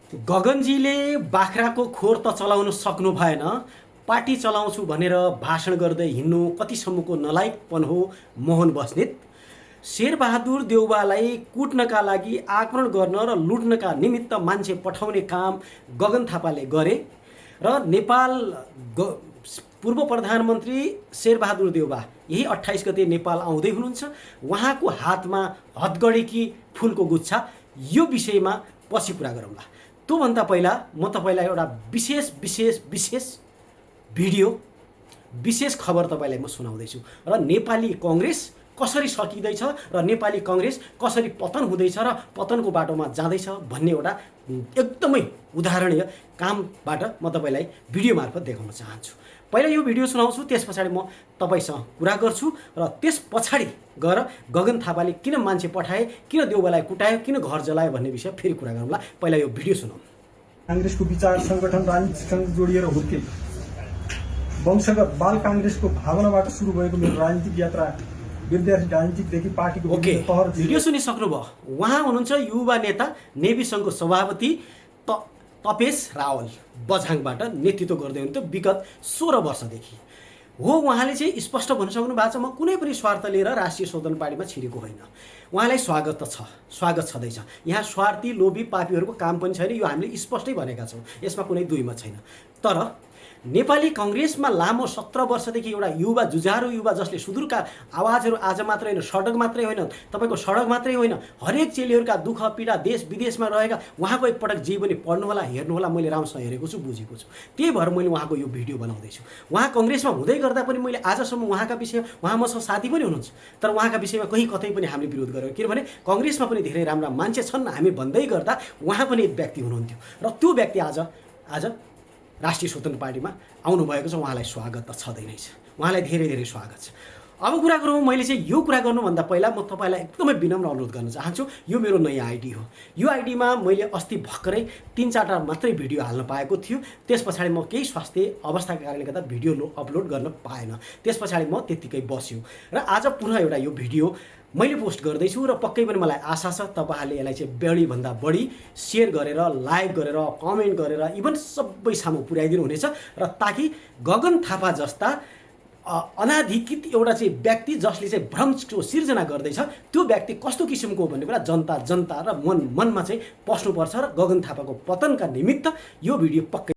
गगनजीले बाख्राको खोर त चलाउन सक्नु भएन, पार्टी चलाउँछु भनेर भाषण गर्दै हिँड्नु कतिसम्मको नलायकपन हो। मोहन बस्नेत शेरबहादुर देउवालाई कुट्नका लागि, आक्रमण गर्न र लुट्नका निमित्त मान्छे पठाउने काम गगन थापाले गरे र नेपाल पूर्व प्रधानमन्त्री शेरबहादुर देउवा यही 28 गते नेपाल आउँदै हुनुहुन्छ। उहाँको हातमा हतगडेकी फुलको गुच्छा, यो विषयमा पछि कुरा गरौँला। त्योभन्दा पहिला म तपाईँलाई एउटा विशेष भिडियो, विशेष खबर तपाईँलाई म सुनाउँदैछु र नेपाली कङ्ग्रेस कसरी सकिँदैछ र नेपाली कङ्ग्रेस कसरी पतन हुँदैछ र पतनको बाटोमा जाँदैछ भन्ने एउटा एकदमै उदाहरणीय कामबाट म तपाईँलाई भिडियो मार्फत देखाउन चाहन्छु। पहिला यो भिडियो सुनाउँछु, त्यस पछाडि म तपाईँसँग कुरा गर्छु र त्यस पछाडि गएर गगन थापाले किन मान्छे पठाए, किन देउवालाई कुटायो, किन घर जलायो भन्ने विषय फेरि कुरा गरौँला। पहिला यो भिडियो सुनौँ। काङ्ग्रेसको विचार सङ्गठन राजनीतिसँग जोडिएर हुर्के वंशगत बाल काङ्ग्रेसको भावनाबाट सुरु भएको मेरो राजनीतिक यात्रा विद्यार्थी राजनीतिकदेखि पार्टीको तहर। भिडियो सुनिसक्नुभयो। उहाँ हुनुहुन्छ युवा नेता नेभी सङ्घको सभापति तपेश रावल, बझाङबाट नेतृत्व गर्दै हुनुहुन्थ्यो विगत 16 वर्षदेखि। हो, उहाँले चाहिँ स्पष्ट भनिसक्नु भएको छ, म कुनै पनि स्वार्थ लिएर राष्ट्रिय स्वतन्त्र पार्टीमा छिरेको होइन। उहाँलाई स्वागत त छ, स्वागत छँदैछ। यहाँ स्वार्थी लोभी पापीहरूको काम पनि छैन, यो हामीले स्पष्टै भनेका छौँ, यसमा कुनै दुईमत छैन। तर नेपाली कङ्ग्रेसमा लामो 17 वर्षदेखि एउटा युवा, जुझारु युवा, जसले सुदूरका आवाजहरू आज मात्रै होइन, सडक मात्रै होइन, तपाईँको सडक मात्रै होइन, हरेक चेलीहरूका दुःख पीडा देश विदेशमा रहेका, उहाँको एकपटक जीवनी पढ्नु होला, हेर्नु होला। मैले राम्रोसँग हेरेको छु, बुझेको छु, त्यही भएर मैले उहाँको यो भिडियो बनाउँदैछु। उहाँ कङ्ग्रेसमा हुँदै गर्दा पनि मैले आजसम्म उहाँका विषयमा, उहाँ मसँग साथी पनि हुनुहुन्छ, तर उहाँका विषयमा कहीँ कतै पनि हामीले विरोध गरेको, किनभने कङ्ग्रेसमा पनि धेरै राम्रा मान्छे छन् हामी भन्दै गर्दा उहाँ पनि एक व्यक्ति हुनुहुन्थ्यो र त्यो व्यक्ति आज राष्ट्रिय स्वतन्त्र पार्टीमा आउनुभएको छ। उहाँलाई स्वागत त छँदै नै छ, उहाँलाई धेरै धेरै स्वागत छ। अब कुरा गरौँ, मैले चाहिँ यो कुरा गर्नुभन्दा पहिला म तपाईँलाई एकदमै विनम्र अनुरोध गर्न चाहन्छु। यो मेरो नयाँ आइडी हो। यो आइडीमा मैले अस्ति भर्खरै 3-4टा मात्रै भिडियो हाल्न पाएको थियो। त्यस पछाडि म केही स्वास्थ्य अवस्थाको कारणले गर्दा भिडियो अपलोड गर्न पाएन। त्यस पछाडि म त्यत्तिकै बस्यो र आज पुनः एउटा यो भिडियो मैले पोस्ट गर्दैछु र पक्कै पनि मलाई आशा छ तपाईँहरूले यसलाई चाहिँ बढीभन्दा बढी सेयर गरेर, लाइक गरेर, कमेन्ट गरेर, इभन सबै सामु पुर्याइदिनु हुनेछ र ताकि गगन थापा जस्ता अनाधिकृत एउटा चाहिँ व्यक्ति जसले चाहिँ भ्रमको सिर्जना गर्दैछ, त्यो व्यक्ति कस्तो किसिमको हो भन्ने कुरा जनता र मनमा चाहिँ पस्नुपर्छ र गगन थापाको पतनका निमित्त यो भिडियो पक्कै